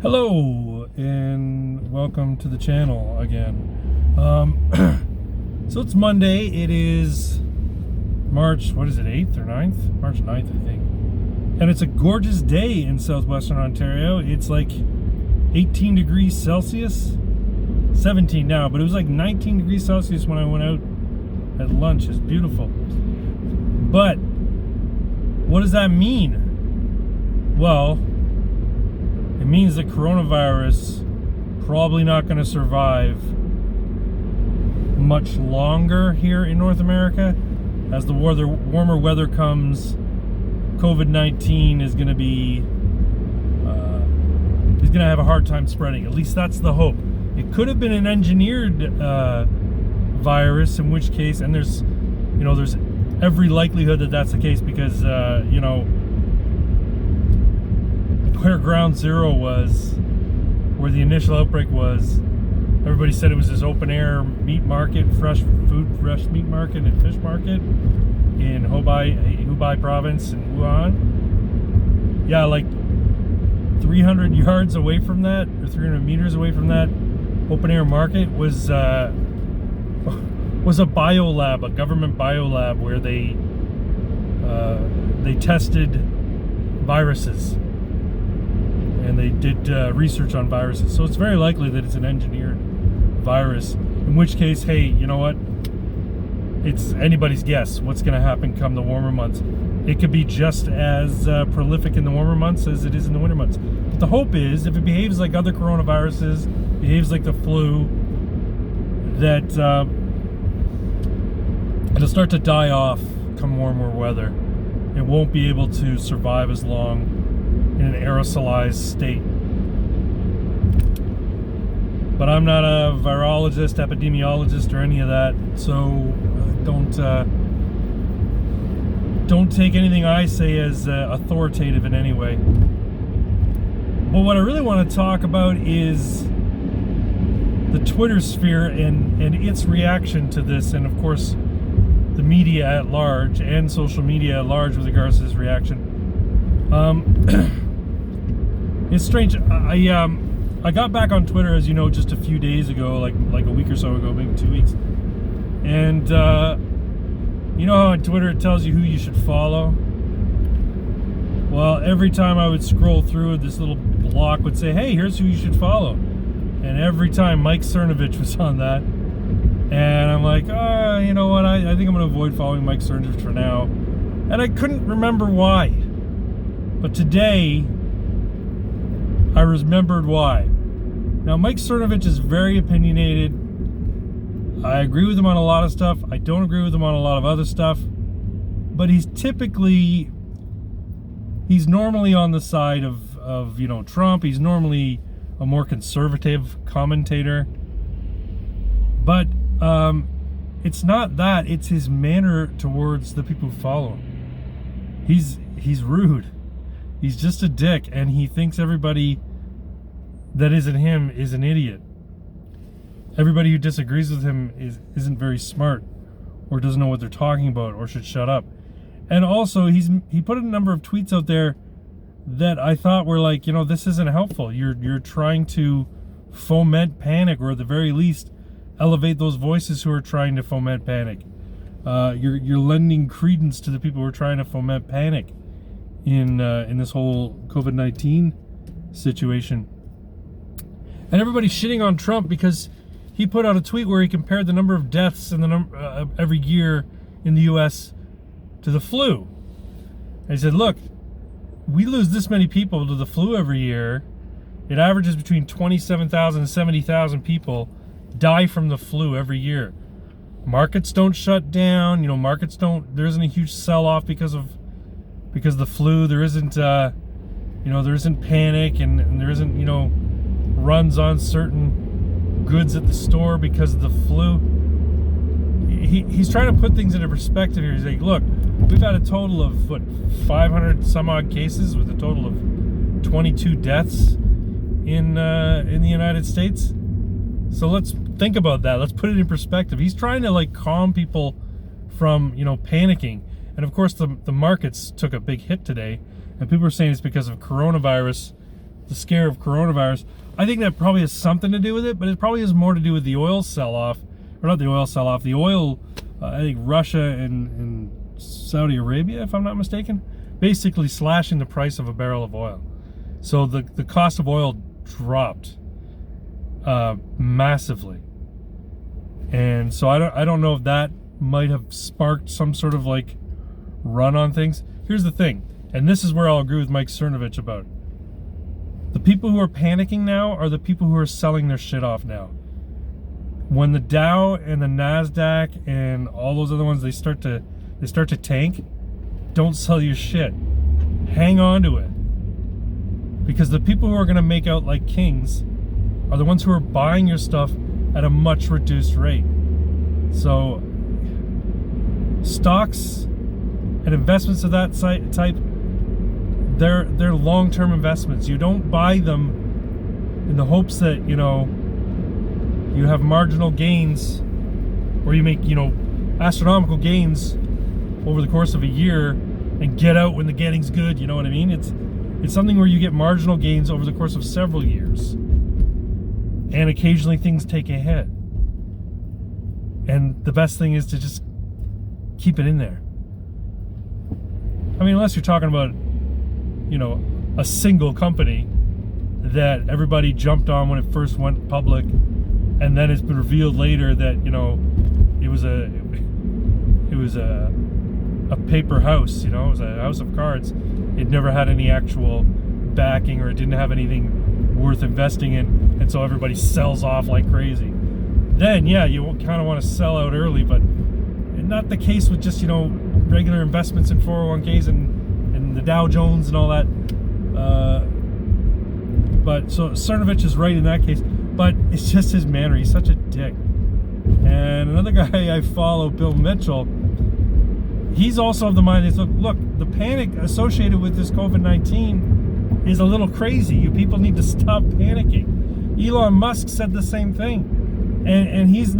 Hello and welcome to the channel again. So it's Monday. It is March, 8th or 9th? March 9th, I think. And it's a gorgeous day in southwestern Ontario. It's like 18 degrees Celsius, 17 now, but it was like 19 degrees Celsius when I went out at lunch. It's beautiful. But what does that mean? Well, it means that coronavirus probably not going to survive much longer here in North America. As the warmer weather comes, COVID-19 is going to be is going to have a hard time spreading. At least that's the hope. It could have been an engineered virus, in which case, and there's every likelihood that that's the case, because where ground zero was, where the initial outbreak was, everybody said it was this open air meat market, fresh meat market and fish market in Hubei province in Wuhan. Yeah, like 300 yards away from that, or 300 meters away from that open air market was a biolab, a government biolab, where they tested viruses. And they did research on viruses. So it's very likely that it's an engineered virus, in which case, hey, you know what? It's anybody's guess what's going to happen come the warmer months. It could be just as prolific in the warmer months as it is in the winter months. But the hope is, if it behaves like other coronaviruses, behaves like the flu, that it'll start to die off come warmer weather. It won't be able to survive as long in an aerosolized state. But I'm not a virologist, epidemiologist, or any of that, so don't take anything I say as authoritative in any way. But what I really want to talk about is the Twitter sphere and its reaction to this, and of course the media at large and social media at large with regards to this reaction. It's strange. I got back on Twitter, as you know, just a few days ago, like a week or so ago, maybe 2 weeks. And you know how on Twitter it tells you who you should follow? Well, every time I would scroll through, this little block would say, hey, here's who you should follow. And every time Mike Cernovich was on that. And I'm like, you know what? I think I'm going to avoid following Mike Cernovich for now. And I couldn't remember why. But today, I remembered why. Now, Mike Cernovich is very opinionated. I agree with him on a lot of stuff. I don't agree with him on a lot of other stuff. But he's normally on the side of Trump. He's normally a more conservative commentator. But it's not that. It's his manner towards the people who follow him. He's rude. He's just a dick, and he thinks everybody that isn't him is an idiot. Everybody who disagrees with him isn't very smart, or doesn't know what they're talking about, or should shut up. And also, he put a number of tweets out there that I thought were like, this isn't helpful. You're trying to foment panic, or at the very least, elevate those voices who are trying to foment panic. You're lending credence to the people who are trying to foment panic in this whole COVID-19 situation. And everybody's shitting on Trump because he put out a tweet where he compared the number of deaths in the every year in the U.S. to the flu. And he said, look, we lose this many people to the flu every year. It averages between 27,000 and 70,000 people die from the flu every year. Markets don't shut down. There isn't a huge sell-off because of the flu. There isn't there isn't panic, and there isn't runs on certain goods at the store because of the flu. He's trying to put things into perspective here. He's like, look, we've had a total of 500 some odd cases, with a total of 22 deaths in the United States. So let's think about that. Let's put it in perspective. He's trying to calm people from panicking. And of course the markets took a big hit today, and people are saying it's because of coronavirus the scare of coronavirus. I think that probably has something to do with it, but it probably has more to do with the oil sell-off, or not the oil sell-off, the oil, I think Russia and Saudi Arabia, if I'm not mistaken, basically slashing the price of a barrel of oil. So the cost of oil dropped massively. And so I don't know if that might have sparked some sort of like run on things. Here's the thing, and this is where I'll agree with Mike Cernovich about. The people who are panicking now are the people who are selling their shit off now. When the Dow and the NASDAQ and all those other ones, they start to tank, don't sell your shit. Hang on to it. Because the people who are going to make out like kings are the ones who are buying your stuff at a much reduced rate. So stocks and investments of that type, they're long-term investments. You don't buy them in the hopes that, you know, you have marginal gains, or you make, you know, astronomical gains over the course of a year and get out when the getting's good. You know what I mean? It's something where you get marginal gains over the course of several years, and occasionally things take a hit. And the best thing is to just keep it in there. I mean, unless you're talking about, you know, a single company that everybody jumped on when it first went public, and then it's been revealed later that, you know, it was a paper house, you know, it was a house of cards. It never had any actual backing, or it didn't have anything worth investing in, and so everybody sells off like crazy. Then, yeah, you kind of want to sell out early, but not the case with just, you know, regular investments in 401ks and the Dow Jones and all that. But so Cernovich is right in that case, but it's just his manner. He's such a dick. And another guy I follow, Bill Mitchell, he's also of the mind that, look, the panic associated with this COVID-19 is a little crazy. You people need to stop panicking. Elon Musk said the same thing. And he's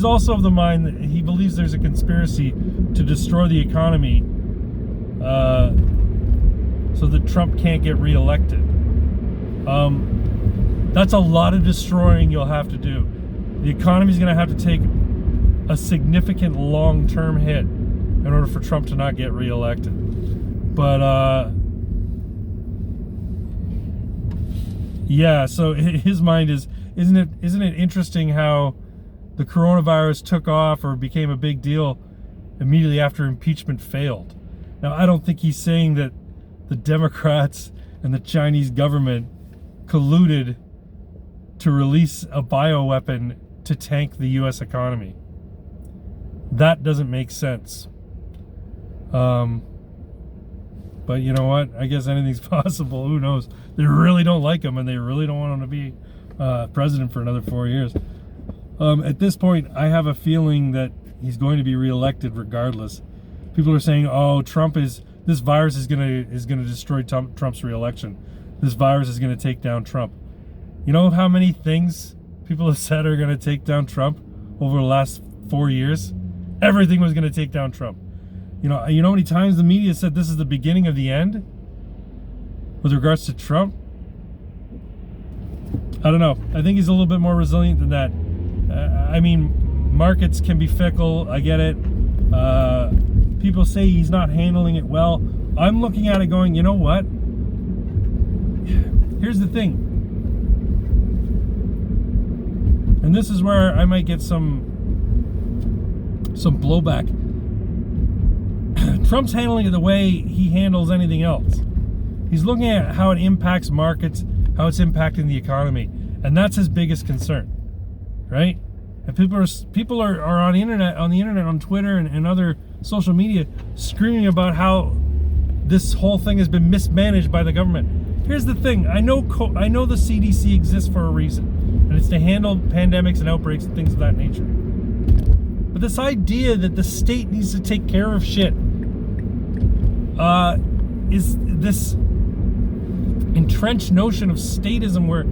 also of the mind that he believes there's a conspiracy to destroy the economy so that Trump can't get reelected. That's a lot of destroying you'll have to do. The economy's going to have to take a significant long-term hit in order for Trump to not get reelected. But yeah, so his mind is, isn't it interesting how the coronavirus took off or became a big deal immediately after impeachment failed? Now, I don't think he's saying that the Democrats and the Chinese government colluded to release a bioweapon to tank the U.S. economy. That doesn't make sense. But you know what? I guess anything's possible. Who knows? They really don't like him, and they really don't want him to be president for another 4 years. At this point, I have a feeling that he's going to be reelected regardless. People are saying, "Oh, this virus is gonna destroy Trump's reelection. This virus is gonna take down Trump." You know how many things people have said are gonna take down Trump over the last 4 years? Everything was gonna take down Trump. You know how many times the media said this is the beginning of the end with regards to Trump? I don't know. I think he's a little bit more resilient than that. I mean, markets can be fickle. I get it. People say he's not handling it well. I'm looking at it going, you know what? Here's the thing. And this is where I might get some blowback. Trump's handling it the way he handles anything else. He's looking at how it impacts markets, how it's impacting the economy, and that's his biggest concern, right? And people are on the internet, on Twitter and other social media, screaming about how this whole thing has been mismanaged by the government. Here's the thing: I know the CDC exists for a reason, and it's to handle pandemics and outbreaks and things of that nature. But this idea that the state needs to take care of shit is this entrenched notion of statism where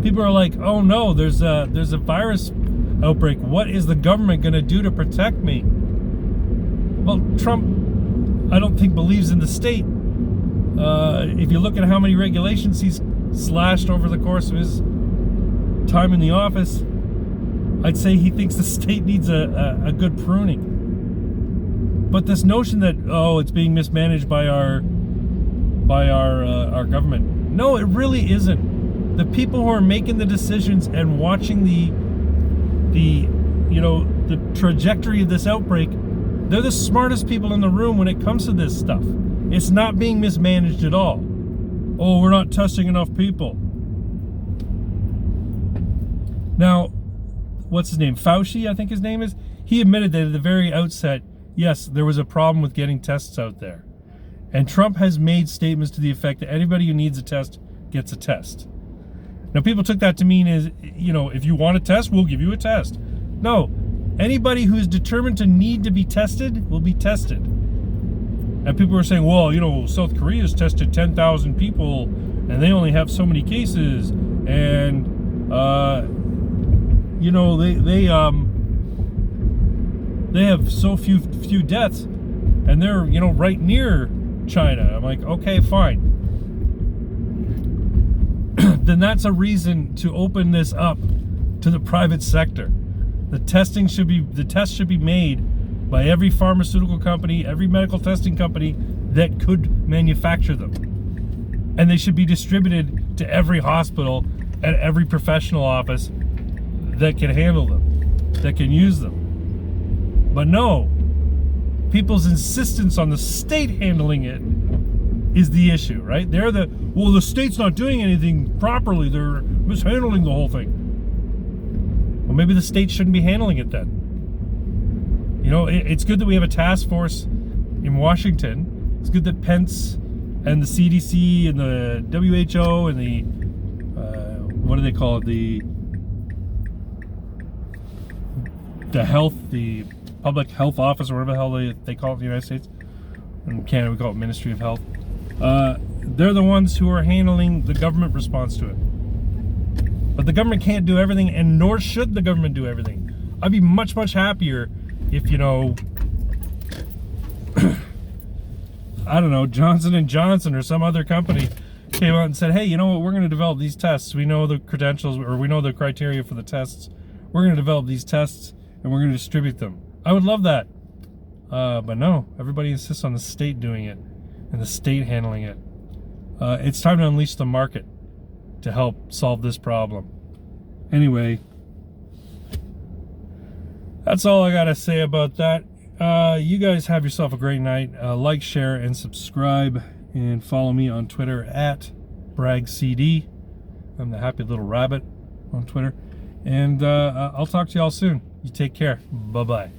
people are like, "Oh no, there's a virus outbreak. What is the government going to do to protect me?" Well, Trump, I don't think, believes in the state. If you look at how many regulations he's slashed over the course of his time in the office, I'd say he thinks the state needs a good pruning. But this notion that, oh, it's being mismanaged by our government, no, it really isn't. The people who are making the decisions and watching the trajectory of this outbreak, they're the smartest people in the room when it comes to this stuff. It's not being mismanaged at all. Oh, we're not testing enough people. Now, what's his name? Fauci, I think his name is. He admitted that at the very outset, yes, there was a problem with getting tests out there. And Trump has made statements to the effect that anybody who needs a test gets a test. Now, people took that to mean is, if you want a test, we'll give you a test. No, anybody who is determined to need to be tested will be tested. And people were saying, well, South Korea's tested 10,000 people and they only have so many cases. And, they have so few deaths and they're, right near China. I'm like, okay, fine. Then that's a reason to open this up to the private sector. The tests should be made by every pharmaceutical company, every medical testing company that could manufacture them. And they should be distributed to every hospital and every professional office that can handle them, that can use them. But no, people's insistence on the state handling it is the issue, right? The state's not doing anything properly. They're mishandling the whole thing. Well, maybe the state shouldn't be handling it then. It's good that we have a task force in Washington. It's good that Pence and the CDC and the WHO and the, what do they call it? The public health office, or whatever the hell they call it in the United States. In Canada, we call it Ministry of Health. They're the ones who are handling the government response to it. But the government can't do everything, and nor should the government do everything. I'd be much, much happier if, I don't know, Johnson & Johnson or some other company came out and said, hey, we're going to develop these tests. We know the credentials, or we know the criteria for the tests. We're going to develop these tests, and we're going to distribute them. I would love that. But no, everybody insists on the state doing it and the state handling it. It's time to unleash the market to help solve this problem. Anyway, that's all I got to say about that. You guys have yourself a great night. Like, share, and subscribe, and follow me on Twitter at BragCD. I'm the happy little rabbit on Twitter. And I'll talk to y'all soon. You take care. Bye-bye.